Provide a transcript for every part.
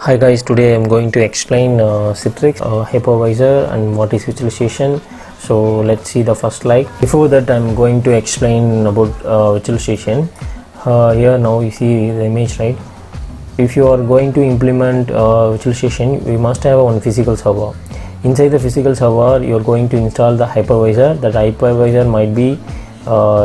Hi guys, today I'm going to explain Citrix, Hypervisor and what is virtualization. So let's see the first slide. Before that, I'm going to explain about virtualization. Here now you see the image, right? If you are going to implement virtualization, we must have one physical server. Inside the physical server, you are going to install the hypervisor. That hypervisor might be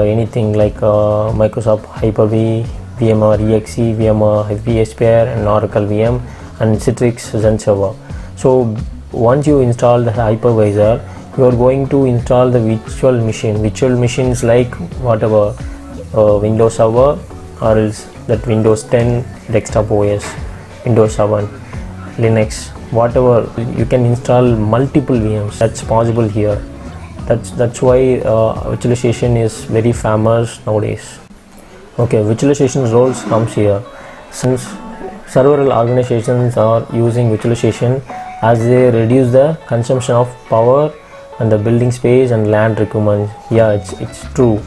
anything like Microsoft Hyper-V, VMware EXE, VMware vSphere and Oracle VM and Citrix Zen server. So once you install the hypervisor, you are going to install the virtual machines like whatever Windows Server or else that Windows 10 desktop OS, Windows 7, Linux, whatever. You can install multiple VMs. That's possible here. That's why virtualization is very famous nowadays. Okay, virtualization roles comes here. Since several organizations are using virtualization as they reduce the consumption of power and the building space and land requirements. Yeah, it's true.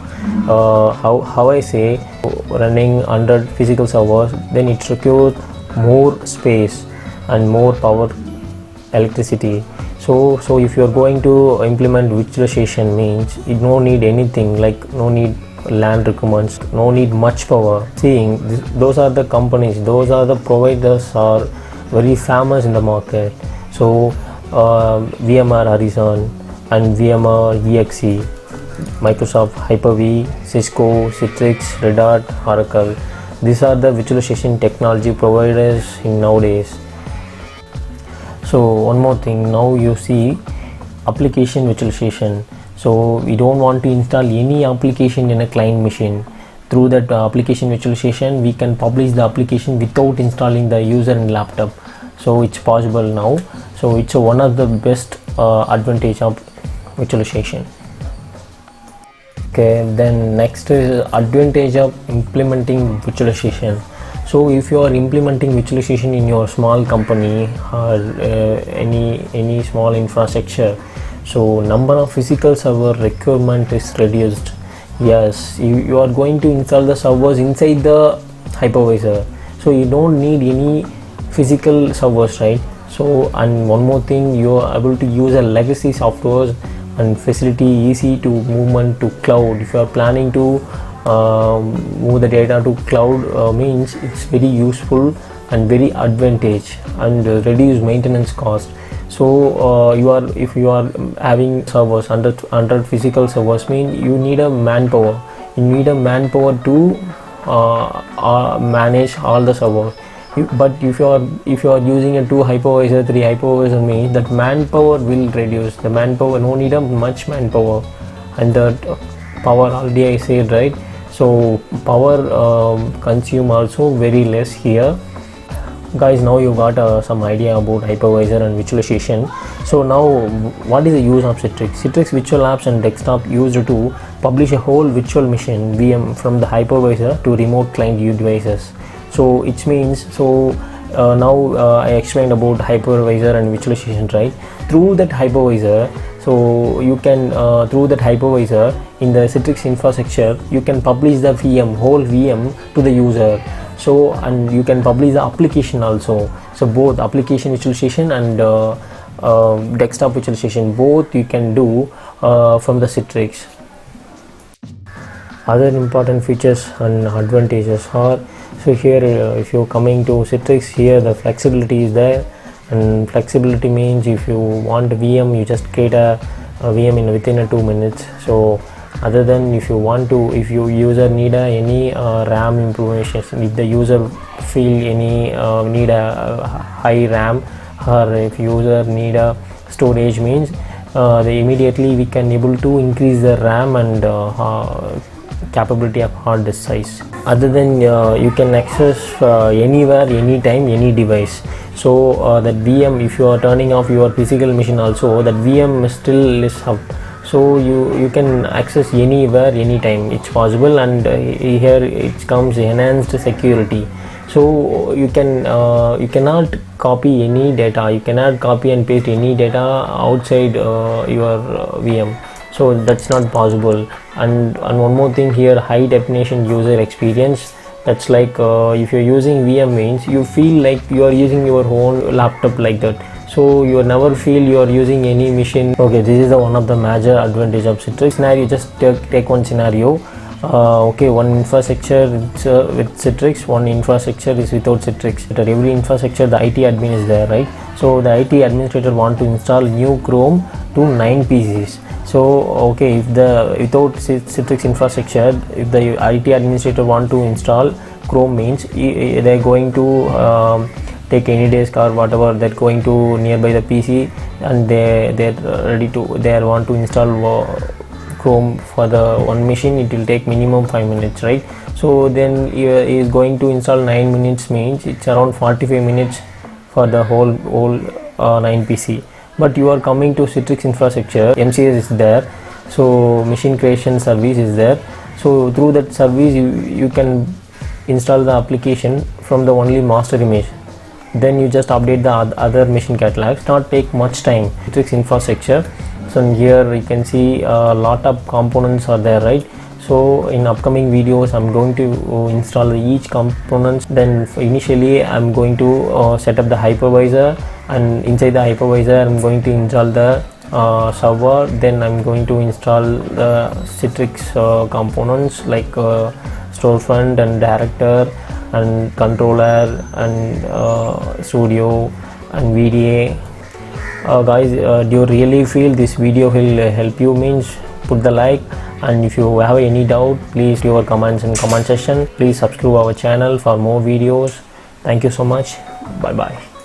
How I say, running 100 physical servers, then it requires more space and more power, electricity. So if you are going to implement virtualization, means it no need anything, like no need land requirements, no need much power. Seeing those are the companies, those are the providers are very famous in the market. So VMware Horizon and VMware EXE, Microsoft Hyper-V, Cisco, Citrix, Red Hat, Oracle, these are the virtualization technology providers in nowadays. So one more thing, now you see application virtualization. So we don't want to install any application in a client machine. Through that application virtualization, we can publish the application without installing the user in laptop. So it's possible now. So it's one of the best advantage of virtualization. Okay, then next is advantage of implementing virtualization. So if you are implementing virtualization in your small company or any small infrastructure, so number of physical server requirement is reduced. Yes, you are going to install the servers inside the hypervisor, so you don't need any physical servers, right? So, and one more thing, you are able to use a legacy software and facility easy to movement to cloud. If you are planning to move the data to cloud, means it's very useful and very advantage and reduce maintenance cost. So if you are having servers, 100 physical servers, mean you need a manpower. You need a manpower to manage all the servers. But if you are using a 2 hypervisor, 3 hypervisor, means that manpower will reduce. The manpower, no need a much manpower, and the power already I said, right? So power consume also very less here. Guys, now you got some idea about hypervisor and virtualization. So now what is the use of Citrix? Citrix virtual apps and desktop used to publish a whole virtual machine VM from the hypervisor to remote client devices. So it means, so now I explained about hypervisor and virtualization, right? Through that hypervisor, so you can through that hypervisor in the Citrix infrastructure, you can publish the whole VM to the user. So, and you can publish the application also. So both application virtualization and desktop virtualization, both you can do from the Citrix. Other important features and advantages are, so here if you're coming to Citrix, here the flexibility is there, and flexibility means if you want a VM, you just create a VM within 2 minutes. So other than if you user need any RAM information, if the user feel any need a high RAM, or if user need a storage, means immediately we can able to increase the RAM and capability of hard disk size. Other than you can access anywhere, anytime, any device. So that VM, if you are turning off your physical machine also, that VM still is up. So you can access anywhere, anytime, it's possible. And here it comes enhanced security. So you cannot copy any data, you cannot copy and paste any data outside your VM. So that's not possible. And one more thing here, high definition user experience. That's like if you're using VM means you feel like you are using your own laptop like that, so you never feel you are using any machine. Okay, this is the one of the major advantage of Citrix. Scenario, just take one scenario. Okay, one infrastructure with Citrix, one infrastructure is without Citrix. At every infrastructure the IT admin is there, right? So the IT administrator want to install new Chrome to 9 PCs. So okay, if the without Citrix infrastructure, if the IT administrator want to install Chrome means they're going to take any disk or whatever, they're going to nearby the PC and they want to install Chrome for the one machine. It will take minimum 5 minutes, right? So then he is going to install 9 minutes means it's around 45 minutes for the whole 9 PC. But you are coming to Citrix infrastructure, MCS is there, so machine creation service is there. So through that service you can install the application from the only master image. Then you just update the other machine catalogs. Not take much time. Citrix infrastructure. So here you can see a lot of components are there, right? So in upcoming videos I'm going to install each components. Then initially I'm going to set up the hypervisor, and inside the hypervisor I'm going to install the server. Then I'm going to install the Citrix components like storefront and director and controller and studio and VDA. Guys, do you really feel this video will help you? Means put the like, and if you have any doubt, please leave your comments in comment section. Please subscribe our channel for more videos. Thank you so much. Bye bye.